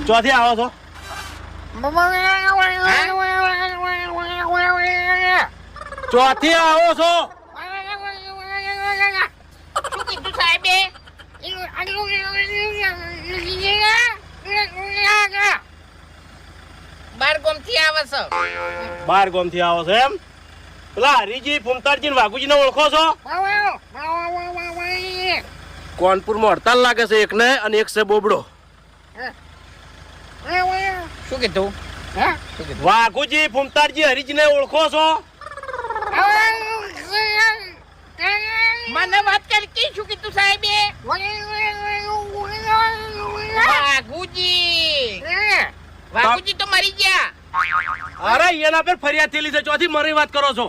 ચોથી આવો છો ચોથી આવો છો શું કીધું સાહેબે? બાર ગોમથી આવે છે. 12 ગામથી આવો છો એમ પેલા હરીજી ફૂમતાડજી ને વાઘુજી ને ઓળખો છો કોનપુરમાં હડતાલ લાગે છે એકને અને એક છે બોબડો શું કીધું? વાઘુજી ફૂમતાડજી હરીજી ને ઓળખો છો મને વાત કરી કે શું કીધું સાહેબે? વાઘુજી તો મરી ગયા. અરે એના પર ફરિયાદ થયેલી છે ચોથી મરી વાત કરો છો